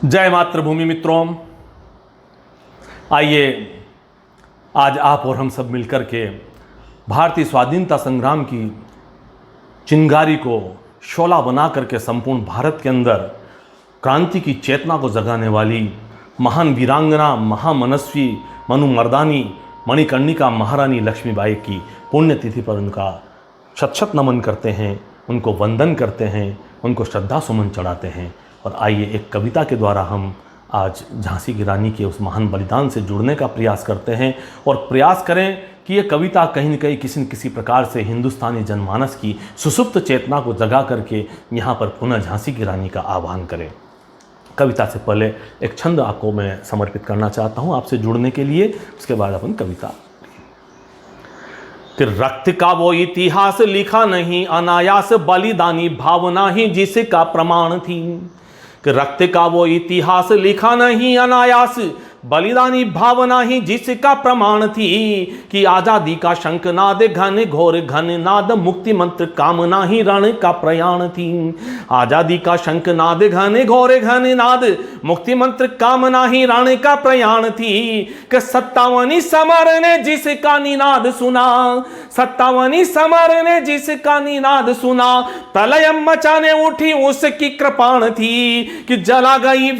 जय मातृभूमि मित्रों, आइए आज आप और हम सब मिलकर के भारतीय स्वाधीनता संग्राम की चिंगारी को शोला बना करके संपूर्ण भारत के अंदर क्रांति की चेतना को जगाने वाली महान वीरांगना महामनस्वी मनु मर्दानी मणिकर्णिका महारानी लक्ष्मीबाई की पुण्यतिथि पर उनका शत शत नमन करते हैं, उनको वंदन करते हैं, उनको श्रद्धा सुमन चढ़ाते हैं। और आइए एक कविता के द्वारा हम आज झांसी की रानी के उस महान बलिदान से जुड़ने का प्रयास करते हैं और प्रयास करें कि ये कविता कहीं न कहीं किसी न किसी प्रकार से हिंदुस्तानी जनमानस की सुसुप्त चेतना को जगा करके यहाँ पर पुनः झांसी की रानी का आह्वान करें। कविता से पहले एक छंद आपको मैं समर्पित करना चाहता हूँ आपसे जुड़ने के लिए, उसके बाद अपन कविता। कि रक्त का वो इतिहास लिखा नहीं, अनायास बलिदानी भावना ही जिसका प्रमाण थी। कि रक्त का वो इतिहास लिखा नहीं, अनायास बलिदानी भावना ही जिसका प्रमाण थी। कि आजादी का शंखनाद घन घोर घन नाद, मुक्ति मंत्र कामना ही रण का प्रयाण थी। आजादी का शंखनाद घन घोर घन नाद, मुक्ति मंत्र कामना ही रण का प्रयाण थी। कि 57वीं समर ने जिसका निनाद सुना, 57वीं समर ने जिसका निनाद सुना, प्रलय मचाने उठी उसकी कृपाण थी। कि जला गई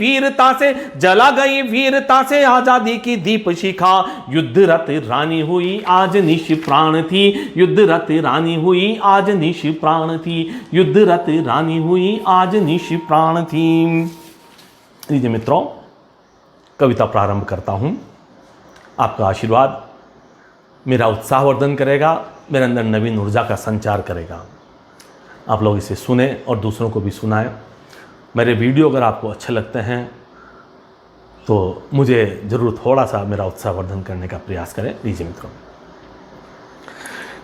वीरता से आजादी की दीप शिखा, युद्धरत रानी हुई आज निष्प्राण थी। युद्धरत रानी हुई आज निष्प्राण थी। युद्धरत रानी हुई आज निष्प्राण थी। लीजिए मित्रों, कविता प्रारंभ करता हूं। आपका आशीर्वाद मेरा उत्साहवर्धन करेगा, मेरे अंदर नवीन ऊर्जा का संचार करेगा। आप लोग इसे सुने और दूसरों को भी सुनाएं। मेरे वीडियो अगर आपको अच्छे लगते हैं तो मुझे ज़रूर थोड़ा सा मेरा उत्साहवर्धन करने का प्रयास करें। लीजिए मित्रों।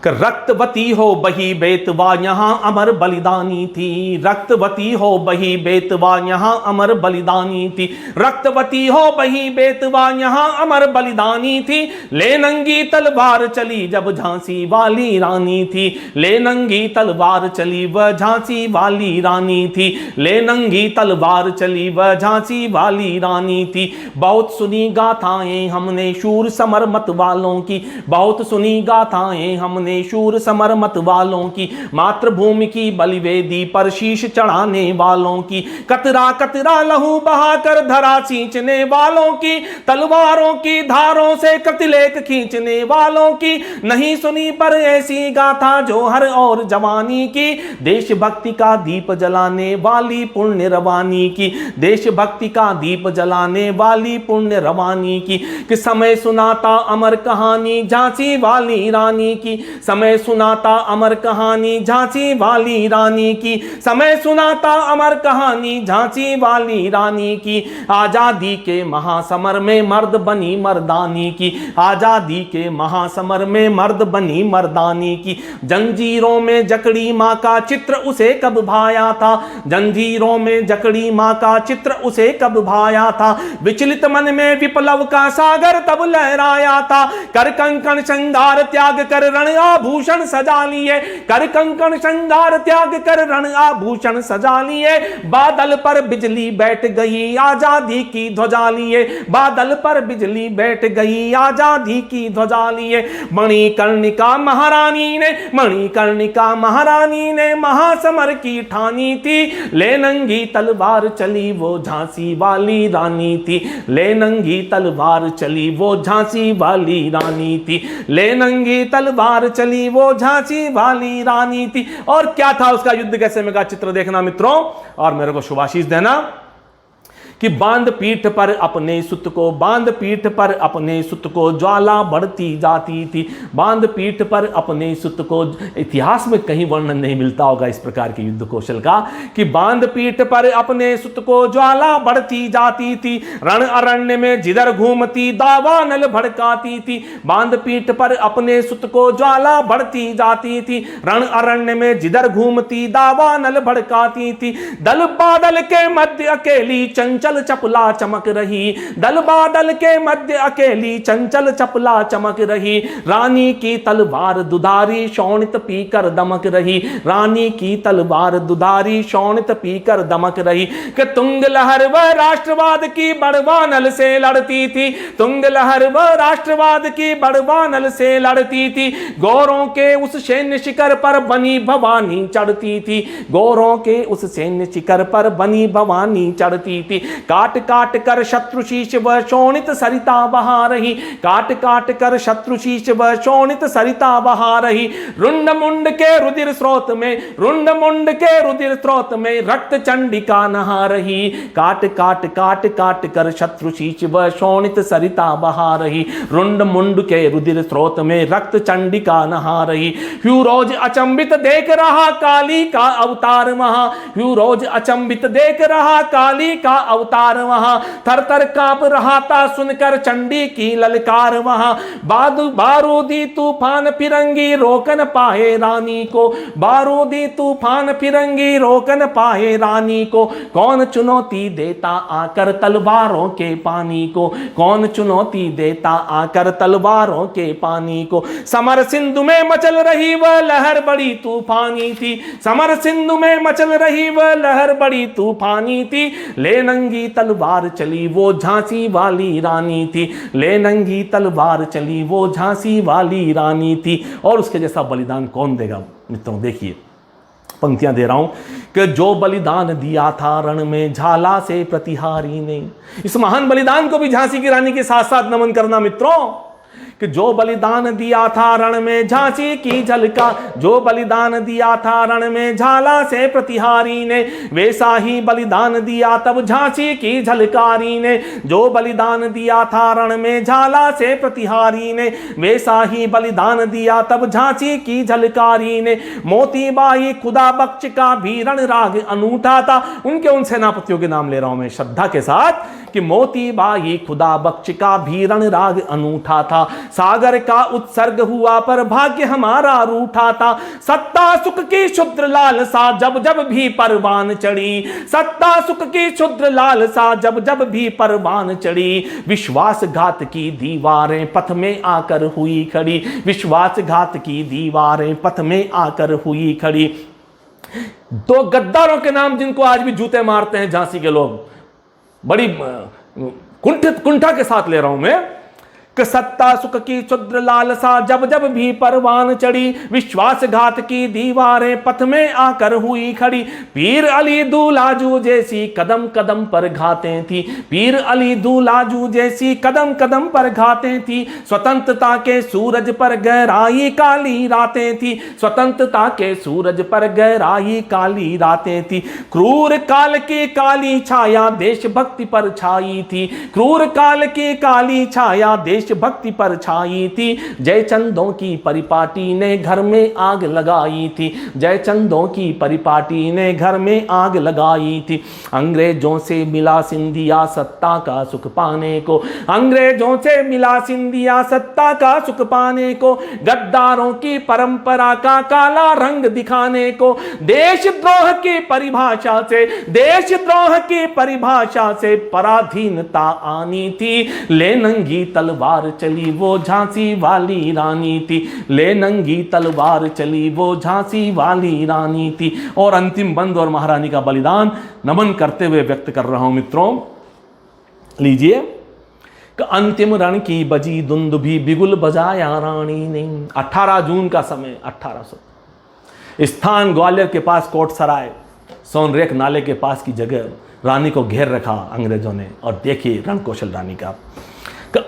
रक्तवती हो बही बेतवा यहाँ अमर बलिदानी थी। रक्तवती हो बही बेतवा यहाँ अमर बलिदानी थी। रक्तवती हो बही बेतवा यहाँ अमर बलिदानी थी। ले नंगी तलवार चली जब झांसी वाली रानी थी। ले नंगी तलवार चली वह झांसी वाली रानी थी। ले नंगी तलवार चली वह झांसी वाली रानी थी। बहुत सुनी गाथाएं हमने शूर समर मत वालों की। बहुत सुनी गाथाएं हमने शूर समर मत वालों की। मातृभूमि की बलिवेदी पर शीश चढ़ाने वालों की। कतरा कतरा लहू बहाकर धरा सींचने वालों की। तलवारों की धारों से कतिलेख खींचने वालों की। नहीं सुनी पर ऐसी गाथा जो हर और जवानी की। देशभक्ति का दीप जलाने वाली पुण्य रवानी की। देशभक्ति का दीप जलाने वाली पुण्य रवानी की। कि समय सुनाता अमर कहानी झांसी वाली रानी की। समय सुनाता अमर कहानी झांसी वाली रानी की। समय सुनाता अमर कहानी झांसी वाली रानी की। आजादी के महासमर में मर्द बनी मर्दानी की। आजादी के महासमर में मर्द बनी मर्दानी की। जंजीरों में जकड़ी मां का चित्र उसे कब भाया था। जंजीरों में जकड़ी मां का चित्र उसे कब भाया था। विचलित मन में विप्लव का सागर तब लहराया था। कर कंकण श्रृंगार त्याग कर रण आभूषण सजा लिए। कर कंकण श्रृंगार त्याग कर रण आभूषण सजा लिए। बादल पर बिजली बैठ गई आजादी की ध्वजा लिए। बादल पर बिजली बैठ गई आजादी की ध्वजा लिए। मणिकर्णिका महारानी ने महासमर की ठानी थी। ले नंगी तलवार चली वो झांसी वाली रानी थी। ले नंगी तलवार चली वो झांसी वाली रानी थी। ले नंगी तलवार चली वो झांसी वाली रानी थी। और क्या था उसका युद्ध कैसे में का चित्र देखना मित्रों, और मेरे को शुभाशीष देना। कि बांध पीठ पर अपने सुत को, बांध पीठ पर अपने सुत को ज्वाला बढ़ती जाती थी। बांध पीठ पर अपने सुत को, इतिहास में कहीं वर्णन नहीं मिलता होगा इस प्रकार के युद्ध कौशल का। कि बांध पीठ पर अपने सुत को ज्वाला बढ़ती जाती थी। रण अरण्य में जिधर घूमती दावानल भड़काती थी। बांध पीठ पर अपने सुत को ज्वाला बढ़ती जाती थी। रण अरण्य में जिधर घूमती दावानल भड़काती थी। दल बादल के मध्य अकेली चंचल चंचल चपला चमक रही, दल बादल के मध्य अकेली चंचल चपला चमक रही, रानी की तलवार दुधारी शोणित पीकर दमक रही, रानी की तलवार दुधारी शोणित पीकर दमक रही। कि तुंग लहर वह राष्ट्रवाद की बड़वानल से लड़ती थी, तुंग लहर वह राष्ट्रवाद की बड़वानल से लड़ती थी, गौरों के उस सैन्य शिखर पर बनी भवानी चढ़ती थी, गौरों के उस सैन्य शिखर पर बनी भवानी चढ़ती थी। काट काट कर शत्रु शीश वह शोणित सरिता बहा रही, काट काट कर शत्रु शीश वह शोणित सरिता बहा रही। रुंड मुंड के रुधिर स्रोत में, रुंड मुंड के रुधिर स्रोत में रक्त चंडिका नहा रही, काट काट काट काट कर शत्रु शीश वह शोणित सरिता बहा रही, रुंड मुंड के रुधिर स्रोत में रक्त चंडिका नहा रही। ह्यूरोज अचंबित देख रहा काली का अवतार वहां, ह्यूरोज अचंबित देख रहा काली का अवतार वहां, थर थर कांप रहा था सुनकर चंडी की ललकार वहां। बारूदी तूफान फिरंगी रोकन पाए रानी को, बारूदी तूफान फिरंगी रोकन पाए रानी को, कौन चुनौती देता आकर तलवारों के पानी को, कौन चुनौती देता आकर तलवारों के पानी को। समर सिंधु में मचल रही वह लहर बड़ी तूफानी थी, समर सिंधु में मचल रही वह लहर बड़ी तूफानी थी, ले नंगी तलवार चली वो झांसी वाली रानी थी, ले नंगी तलवार चली वो झांसी वाली रानी थी। और उसके जैसा बलिदान कौन देगा मित्रों? देखिए पंक्तियां दे रहा हूं कि जो बलिदान दिया था रण में झाला से प्रतिहारी ने। इस महान बलिदान को भी झांसी की रानी के साथ साथ नमन करना मित्रों, कि जो बलिदान दिया था रण में झांसी की झलका, जो बलिदान दिया था रण में झाला से प्रतिहारी ने, वैसा ही बलिदान दिया तब झांसी की झलकारी ने, जो बलिदान दिया था रण में झाला से प्रतिहारी ने, वैसा ही बलिदान दिया तब झांसी की झलकारी ने। मोतीबाई खुदा बख्श का भी रण राग अनूठा था। उनके उन सेनापतियों के नाम ले रहा हूं मैं श्रद्धा के साथ, कि मोतीबाई खुदा बख्श का भी रण राग अनूठा था, सागर का उत्सर्ग हुआ पर भाग्य हमारा रूठा था। सत्ता सुख की क्षुद्र लालसा जब जब भी परवान चढ़ी, सत्ता सुख की क्षुद्र लालसा जब जब भी परवान चढ़ी, विश्वासघात की दीवारें पथ में आकर हुई खड़ी, विश्वासघात की दीवारें पथ में आकर हुई खड़ी। दो गद्दारों के नाम जिनको आज भी जूते मारते हैं झांसी के लोग, बड़ी कुंठा के साथ ले रहा हूं मैं, कि सत्ता सुख की क्षुद्र लालसा जब जब भी परवान चढ़ी, विश्वासघात की दीवारें पथ में आकर हुई खड़ी। पीर अली दूलाजू जैसी कदम कदम पर घातें थी, पीर अली दूलाजू जैसी कदम कदम पर घातें थी, स्वतंत्रता के सूरज पर गहराई काली रातें थी, स्वतंत्रता के सूरज पर गहराई काली रातें थी। क्रूर काल की काली छाया देशभक्ति पर छाई थी, क्रूर काल की काली छाया देशभक्ति पर छाई थी, जयचंदों की परिपाटी ने घर में आग लगाई थी, जयचंदों की परिपाटी ने घर में आग लगाई थी। अंग्रेजों से मिला सिंधिया सत्ता का सुख पाने को, अंग्रेजों से मिला सिंधिया सत्ता का सुख पाने को, गद्दारों की परंपरा का काला रंग दिखाने को, देशद्रोह की परिभाषा से, देशद्रोह की परिभाषा से पराधीनता आनी थी, ले नंगी तलवार चली वो झांसी वाली रानी थी, ले नंगी तलवार चली वो झांसी वाली रानी थी। और अंतिम बंद और महारानी का बलिदान नमन करते हुए व्यक्त कर रहा हूं मित्रों, लीजिए। अंतिम रण की बजी दुंदुभी बिगुल बजाया रानी ने। 18 जून का समय 1800, स्थान ग्वालियर के पास कोटसराय, सोनरेख नाले के पास की जगह रानी को घेर रखा अंग्रेजों ने। और देखिए रणकौशल रानी का,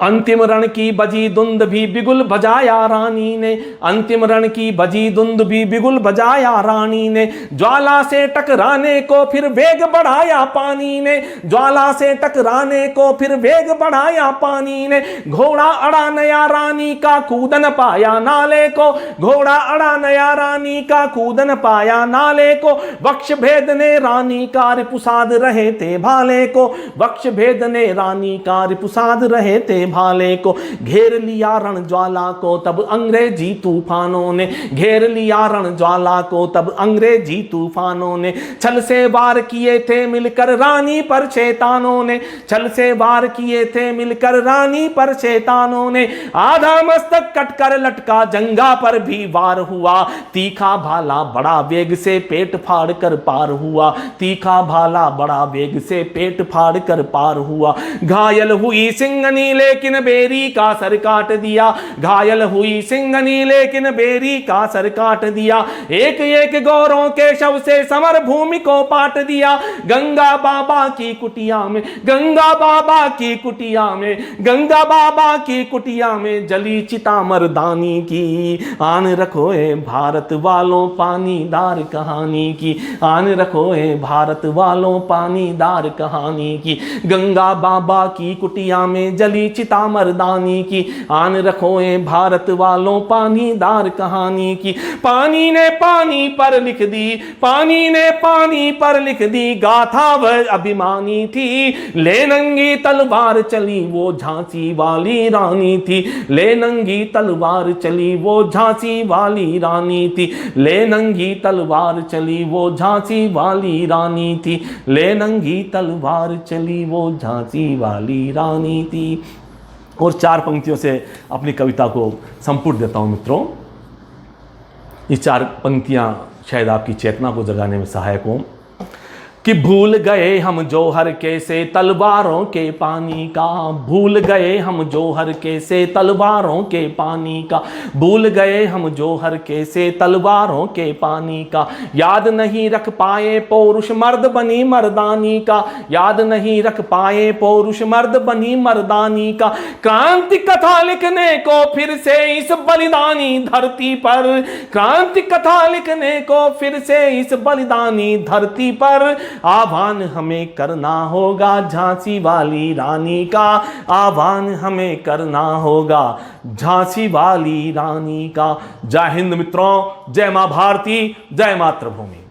अंतिम रण की बजी दुंद भी बिगुल बजाया रानी ने, अंतिम रण की बजी दुंद भी बिगुल बजाया रानी ने, ज्वाला से टकराने को फिर वेग बढ़ाया पानी ने, ज्वाला से टकराने को फिर वेग बढ़ाया पानी ने, घोड़ा अड़ा नया रानी का कूदन पाया नाले को, घोड़ा अड़ा नया रानी का कूदन पाया नाले को, वक्ष भेद ने रानी का रिपुसाद रहे थे भाले को, वक्ष भेद ने रानी का रिपुसाद रहे थे थे भाले को, घेर लिया रण ज्वाला को तब अंग्रेजी तूफानों ने, घेर लिया रण ज्वाला को तब अंग्रेजी तूफानों ने, छल से वार किए थे मिलकर रानी पर शैतानों ने, छल से वार किए थे मिलकर रानी पर शैतानों ने, आधा मस्तक कटकर लटका जंगा पर भी वार हुआ, तीखा भाला बड़ा वेग से पेट फाड़ कर पार हुआ, तीखा भाला बड़ा वेग से पेट फाड़ कर पार हुआ, घायल हुई सिंगनी लेकिन बेरी का सर काट दिया, घायल हुई सिंगनी लेकिन बेरी का सर काट दिया, एक एक गौरों के शव से समर भूमि को पाट दिया, गंगा बाबा की कुटिया में, गंगा बाबा की कुटिया में, गंगा बाबा की कुटिया में जली चिता मर्दानी की, आन रखो ए भारत वालों पानीदार कहानी की, आन रखो ए भारत वालों पानीदार कहानी की, गंगा बाबा की कुटिया में जली चिता मर्दानी की, आन रखो ए भारत वालों पानीदार कहानी की, पानी ने पानी पर लिख दी, पानी ने पानी पर लिख दी गाथा वह अभिमानी थी, ले नंगी तलवार चली वो झांसी वाली रानी थी, ले नंगी तलवार चली वो झांसी वाली रानी थी, ले नंगी तलवार चली वो झांसी वाली रानी थी, ले नंगी तलवार चली वो झांसी वाली रानी थी। और 4 पंक्तियों से अपनी कविता को संपुट देता हूं मित्रों। ये 4 पंक्तियां शायद आपकी चेतना को जगाने में सहायक हों कि भूल गए हम जौहर के से तलवारों के पानी का, भूल गए हम जौहर के से तलवारों के पानी का, भूल गए हम जौहर के से तलवारों के पानी का, याद नहीं रख पाए पौरुष मर्द बनी मर्दानी का, याद नहीं रख पाए पौरुष मर्द बनी मर्दानी का, क्रांति कथा लिखने को फिर से इस बलिदानी धरती पर, क्रांति कथा लिखने को फिर से इस बलिदानी धरती पर, आह्वान हमें करना होगा झांसी वाली रानी का, आह्वान हमें करना होगा झांसी वाली रानी का। जय हिंद मित्रों, जय मां भारती, जय मातृभूमि।